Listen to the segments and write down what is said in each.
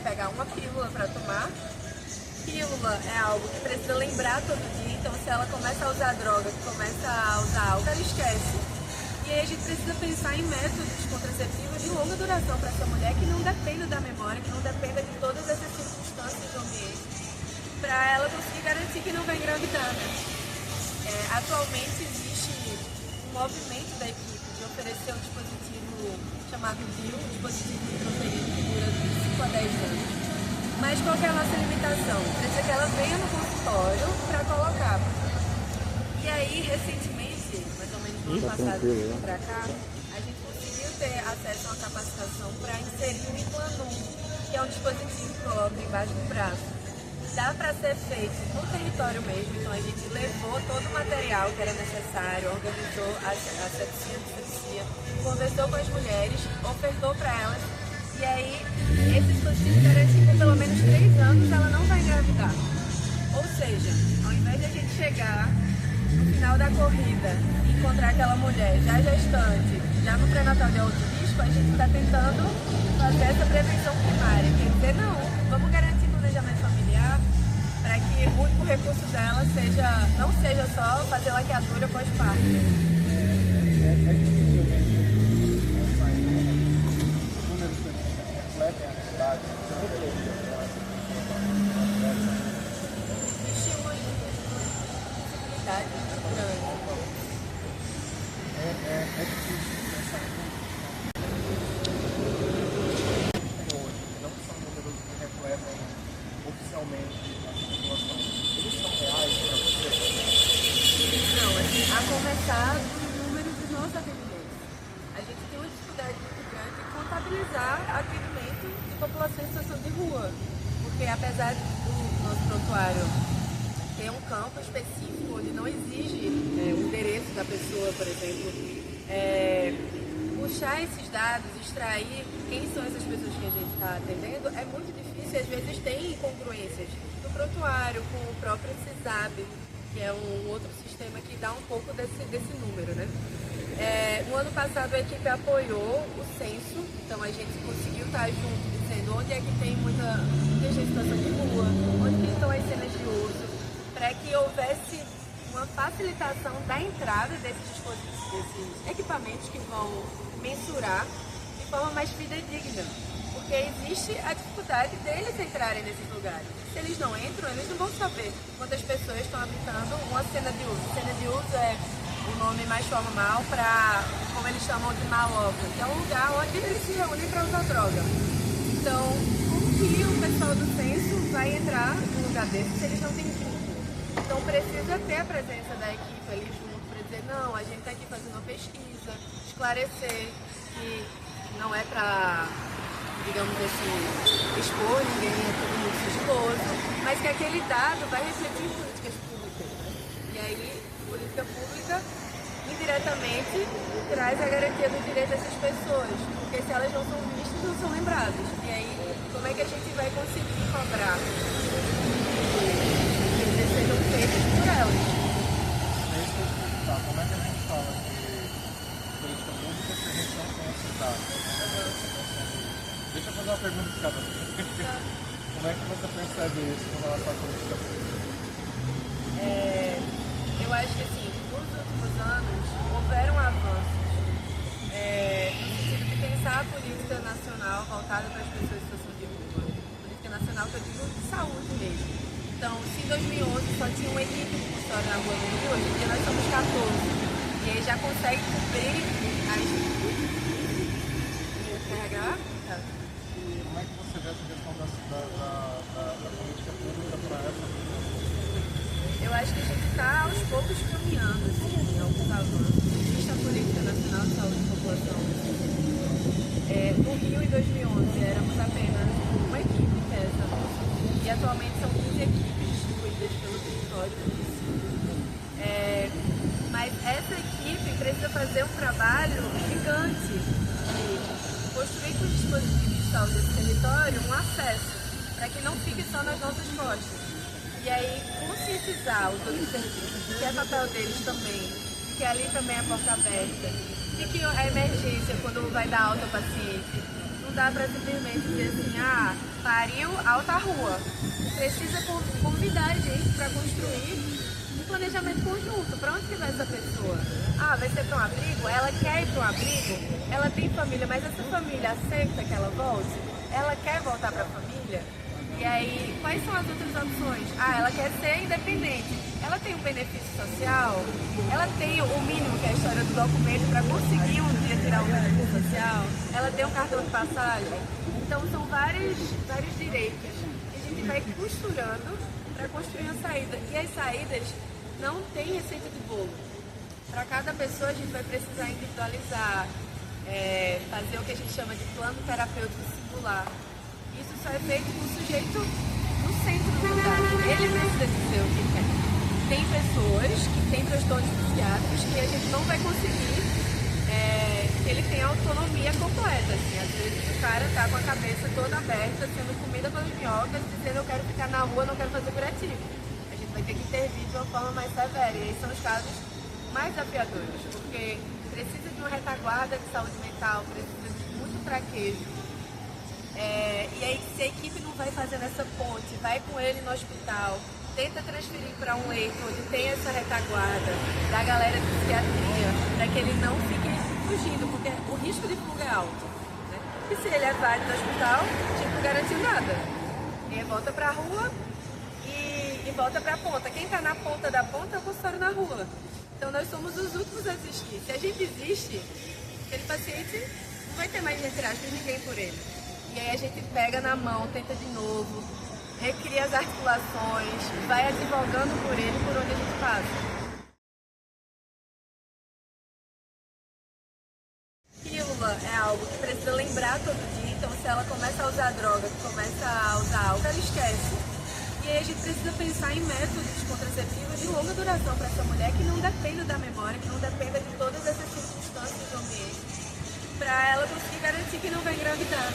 pegar uma pílula para tomar. Pílula é algo que precisa lembrar todo dia, então se ela começa a usar droga, começa a usar álcool, ela esquece. E aí a gente precisa pensar em métodos contraceptivos de longa duração para essa mulher que não dependa da memória, que não dependa de todas essas circunstâncias do ambiente, para ela conseguir garantir que não vai engravidar, né? Atualmente existe um movimento da equipe de oferecer um dispositivo chamado DIU, um dispositivo de proteína que dura de 5 a 10 anos. Mas qual que é a nossa limitação? Precisa que ela venha no consultório para colocar. E aí, recentemente, mais ou menos no ano passado, para cá, a gente conseguiu ter acesso a uma capacitação para inserir o Implanum, que é um dispositivo que coloca embaixo do braço. Dá para ser feito no território mesmo, então a gente levou todo o material que era necessário, organizou a sepsia, conversou com as mulheres, ofertou para elas, e aí esse dispositivo garante que por pelo menos 3 anos ela não vai engravidar. Ou seja, ao invés de a gente chegar no final da corrida e encontrar aquela mulher já gestante, já no pré-natal de alto risco, a gente está tentando fazer essa prevenção primária, quer dizer, não, vamos garantir planejamento familiar para que o único recurso dela não seja só fazer laqueadura pós-parto. Existe uma possibilidade grande. É difícil pensar não são números que refletem oficialmente a população. Eles são reais para você? Não, assim, a começar dos números dos nossos atendimentos. A gente tem uma dificuldade muito grande em contabilizar atendimento de população em situação de rua. Porque apesar do nosso prontuário ter um campo específico onde não exige o endereço da pessoa, por exemplo, puxar esses dados, extrair quem são essas pessoas que a gente está atendendo, é muito difícil e às vezes tem incongruências no prontuário, com o próprio CISAB, que é um outro sistema que dá um pouco desse número, né? No ano passado a equipe apoiou o censo, então a gente conseguiu estar junto dizendo onde é que tem muita gente em situação de rua, onde que estão as cenas de uso, para que houvesse uma facilitação da entrada desses dispositivos, desses equipamentos que vão mensurar de forma mais fidedigna, porque existe a dificuldade deles entrarem nesses lugares. Se eles não entram, eles não vão saber quantas pessoas estão habitando uma cena de uso. Cena de uso é o nome mais formal para, como eles chamam de maloca, que é um lugar onde eles se reúnem para usar droga. Então, como que o pessoal do censo vai entrar num lugar desse se eles não têm vínculo? Então precisa ter a presença da equipe ali junto para dizer, não, a gente está aqui fazendo uma pesquisa, esclarecer que não é para, digamos assim, expor ninguém, é tudo muito sigiloso, mas que aquele dado vai refletir em políticas públicas. E aí, política pública, indiretamente, traz a garantia do direito dessas pessoas, porque se elas não são vistas, não são lembradas. E aí, como é que a gente vai conseguir cobrar? Sejam feitos por elas. Como é que a gente fala de política pública se a gente não tem esses dados? Deixa eu fazer uma pergunta de cada vez. Como é que você percebe isso com relação à política pública? Eu acho que assim, nos últimos anos houveram avanços no sentido de pensar a política nacional voltada para as pessoas em situação de rua. Política nacional que eu digo de saúde mesmo. Então, se em 2011 só tinha uma equipe de custódia na rua do Rio, hoje em dia nós somos 14. E aí já consegue cumprir as... carregar? Tá. E como é que você vê essa questão da política pública para essa população? Eu acho que a gente está aos poucos caminhando, assim, em alguns avanços. Existe a Política Nacional de Saúde da População. No Rio, em 2011, éramos apenas uma equipe, que é essa nossa. E atualmente são 15 equipes distribuídas pelo território do município. Mas essa equipe precisa fazer um trabalho gigante de construir com os dispositivos de saúde desse território um acesso, para que não fique só nas nossas costas. E aí, conscientizar os outros serviços de que é papel deles também, de que ali também é porta aberta, de que a emergência, quando vai dar alta ao paciente, Não dá para simplesmente dizer assim, pariu, alta rua. Precisa convidar a gente para construir um planejamento conjunto. Para onde que vai essa pessoa? Vai ser para um abrigo? Ela quer ir para um abrigo? Ela tem família, mas essa família aceita que ela volte? Ela quer voltar para a família? E aí, quais são as outras opções? Ela quer ser independente. Ela tem um benefício social? Ela tem o mínimo, que é a história do documento, para conseguir um dia tirar um benefício social? Ela tem um cartão de passagem? Então, são vários direitos que a gente vai costurando para construir uma saída. E as saídas não têm receita de bolo. Para cada pessoa, a gente vai precisar individualizar, fazer o que a gente chama de plano terapêutico singular. Isso só é feito com o sujeito no centro do lugar. Ele precisa dizer o que quer. Tem pessoas que têm transtornos psiquiátricos que a gente não vai conseguir que ele tenha autonomia completa. Assim. Às vezes o cara tá com a cabeça toda aberta, sendo comida pelas minhocas, dizendo eu quero ficar na rua, não quero fazer curativo. A gente vai ter que intervir de uma forma mais severa. E esses são os casos mais desafiadores, porque precisa de uma retaguarda de saúde mental, precisa de muito traquejo. E aí, se a equipe não vai fazendo essa ponte, vai com ele no hospital, tenta transferir para um leito onde tem essa retaguarda da galera de psiquiatria, para que ele não fique fugindo, porque o risco de fuga é alto. Né? E se ele é válido no hospital, tipo, garantiu nada. Ele volta para a rua e volta para a ponta. Quem está na ponta da ponta é o consultório na rua. Então, nós somos os últimos a existir. Se a gente existe, aquele paciente não vai ter mais, entre aspas, ninguém por ele. E aí a gente pega na mão, tenta de novo, recria as articulações, vai advogando por ele por onde a gente passa. Pílula é algo que precisa lembrar todo dia, então se ela começa a usar droga, começa a usar álcool, ela esquece. E aí a gente precisa pensar em métodos contraceptivos de longa duração para essa mulher que não dependa da memória, que não dependa de todas essas circunstâncias do ambiente, para ela conseguir garantir que não vai engravidar.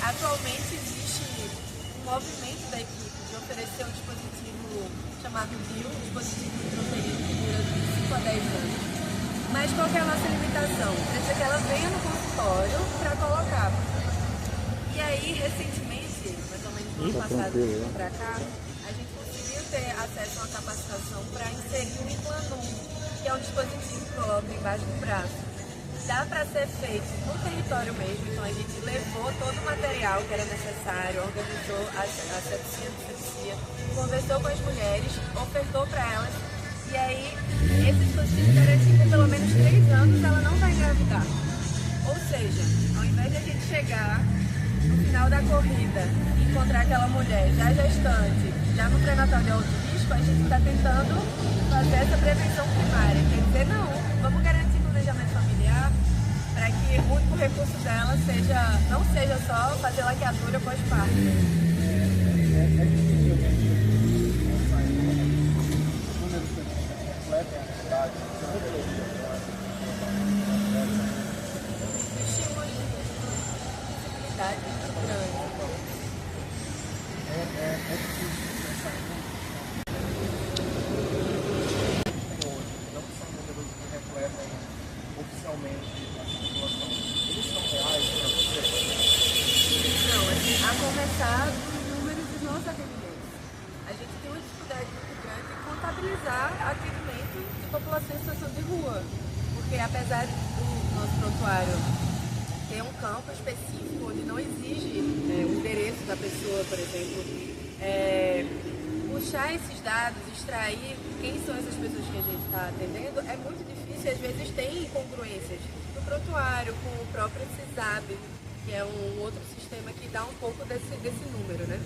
Atualmente existe um movimento da equipe de oferecer um dispositivo chamado DIU, um dispositivo intrauterino que dura de 5 a 10 anos. Mas qual que é a nossa limitação? Precisa que ela venha no consultório para colocar. E aí, recentemente, mais ou menos no ano passado, para cá, a gente conseguiu ter acesso a uma capacitação para inserir o Implanum, que é um dispositivo que coloca embaixo do braço. Dá para ser feito no território mesmo, então a gente levou todo o material que era necessário, organizou a sepsia, conversou com as mulheres, ofertou para elas, e aí esse dispositivo garantiu que pelo menos 3 anos ela não vai engravidar. Ou seja, ao invés de a gente chegar no final da corrida e encontrar aquela mulher já gestante, já no pré-natal de alto risco, a gente está tentando fazer essa prevenção primária, quer dizer, não, vamos garantir planejamento familiar, para que o único recurso dela não seja só fazer laqueadura pós-parto. Estímulos de visibilidade grande. Oficialmente a população, eles são reais para você? Não, assim, a começar dos números dos nossos atendimentos. A gente tem uma dificuldade muito grande em contabilizar atendimento de população em situação de rua. Porque apesar do nosso prontuário ter um campo específico onde não exige o endereço da pessoa, por exemplo, puxar esses dados, extrair quem são essas pessoas que a gente está atendendo, é muito difícil e às vezes tem incongruências no prontuário, com o próprio CISAB, que é um outro sistema que dá um pouco desse número, né?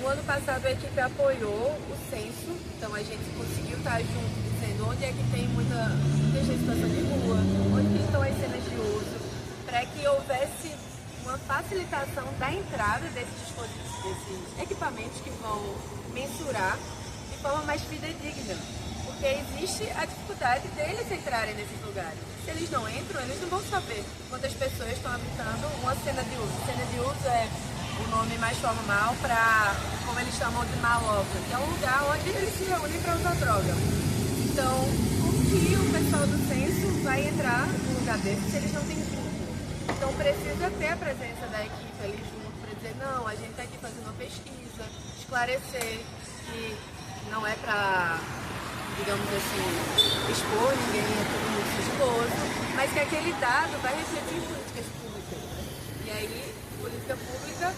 No ano passado a equipe apoiou o censo, então a gente conseguiu estar junto, dizendo onde é que tem muita gente em situação de rua, onde que estão as cenas de uso, para que houvesse uma facilitação da entrada desses equipamentos que vão mensurar de forma mais fidedigna, porque existe a dificuldade deles entrarem nesses lugares. Se eles não entram, eles não vão saber quantas pessoas estão habitando uma cena de uso. Cena de uso é o nome mais formal para, como eles chamam de maloca, que é um lugar onde eles se reúnem para usar droga. Então, por que o pessoal do censo vai entrar num lugar desse se eles não têm vínculo? Então precisa ter a presença da equipe ali junto para dizer, não, a gente está aqui fazendo uma pesquisa, esclarecer que não é para, digamos assim, expor ninguém, é tudo muito sigiloso, mas que aquele dado vai refletir em políticas públicas. E aí, política pública,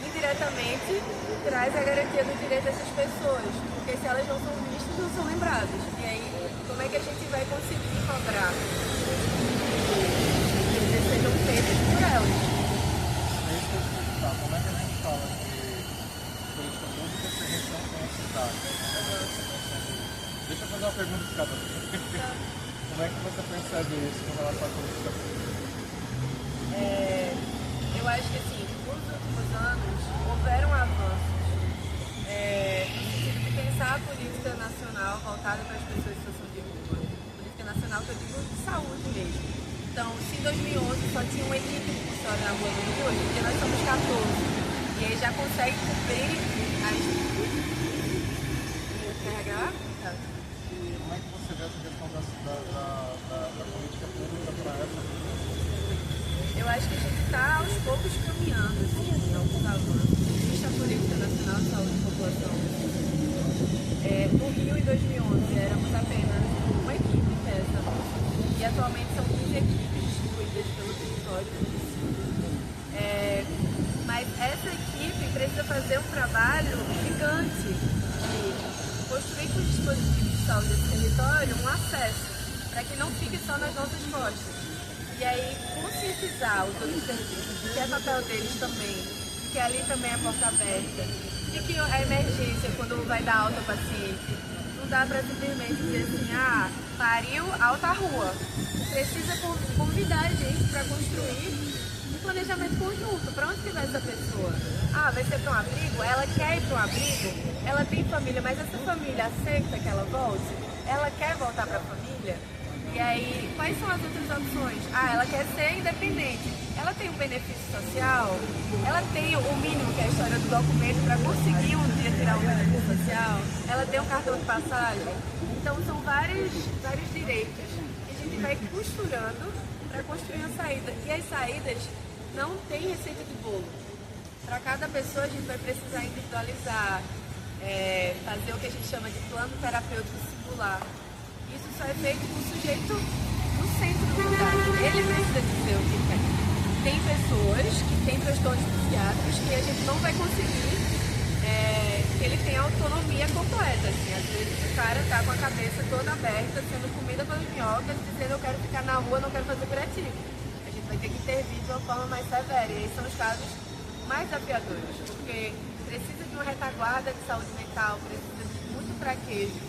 indiretamente, traz a garantia do direito dessas pessoas, porque se elas não são vistas, não são lembradas. E aí, como é que a gente vai conseguir cobrar que eles sejam feitos por elas? É isso que eu vou perguntar. Como é que a gente fala de política pública se a gente não tem esses dados? Deixa eu fazer uma pergunta de cada vez. Como é que você percebe isso com relação à política pública? Eu acho que assim, nos últimos anos houveram avanços no sentido de pensar a política nacional voltada para as pessoas em situação de rua. Política nacional que eu digo de saúde mesmo. Então, se em 2011 só tinha uma equipe de custódia na rua no Rio, hoje em dia nós somos 14. E aí já consegue cumprir as carregar. Como é que você vê essa questão da política pública para essa população? Eu acho que a gente está aos poucos caminhando assim, em alguns avanços. Existe a Política Nacional de Saúde e População. No Rio, em 2011, éramos apenas uma equipe, que é essa nossa. E atualmente são 15 equipes distribuídas pelo território do município. Mas essa equipe precisa fazer um trabalho gigante de construir com os dispositivos de saúde desse território um acesso, para que não fique só nas nossas costas. E aí, conscientizar os outros serviços de que é papel deles também, de que ali também é porta aberta, de que a emergência, quando vai dar alta ao paciente, não dá para simplesmente dizer assim, pariu, alta rua. Precisa convidar a gente para construir um planejamento conjunto. Para onde que vai essa pessoa? Vai ser para um abrigo? Ela quer ir para um abrigo? Ela tem família, mas essa família aceita que ela volte? Ela quer voltar para a família? E aí, quais são as outras opções? Ela quer ser independente. Ela tem um benefício social? Ela tem o mínimo, que é a história do documento, para conseguir um dia tirar um benefício social? Ela tem um cartão de passagem? Então, são vários direitos que a gente vai costurando para construir a saída. E as saídas não têm receita de bolo. Para cada pessoa, a gente vai precisar individualizar, fazer o que a gente chama de plano terapêutico singular. Isso só é feito com o sujeito no centro do lugar. Ele precisa dizer o que quer. Tem pessoas que têm transtornos psiquiátricos que a gente não vai conseguir que ele tenha autonomia completa. Assim. Às vezes o cara está com a cabeça toda aberta, sendo comida pelas minhocas, dizendo eu quero ficar na rua, não quero fazer curativo. A gente vai ter que intervir de uma forma mais severa. E esses são os casos mais desafiadores, porque precisa de uma retaguarda de saúde mental, precisa de muito traquejo.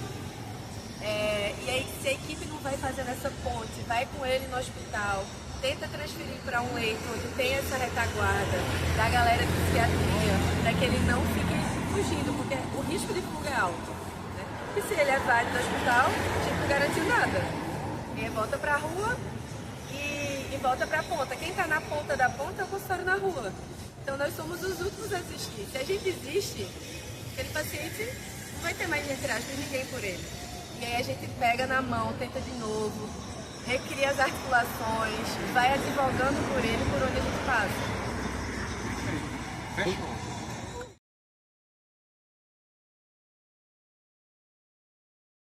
E aí, se a equipe não vai fazendo essa ponte, vai com ele no hospital, tenta transferir para um leito onde tem essa retaguarda da galera de psiquiatria, para que ele não fique fugindo, porque o risco de fuga é alto. Né? E se ele é válido no hospital, a gente não garantiu nada. Ele volta para a rua e volta para a ponta. Quem está na ponta da ponta é o consultório na rua. Então, nós somos os últimos a desistir. Se a gente desiste, aquele paciente não vai ter mais, entre aspas, ninguém por ele. E aí a gente pega na mão, tenta de novo, recria as articulações, vai advogando por ele por onde a gente passa. Fechou.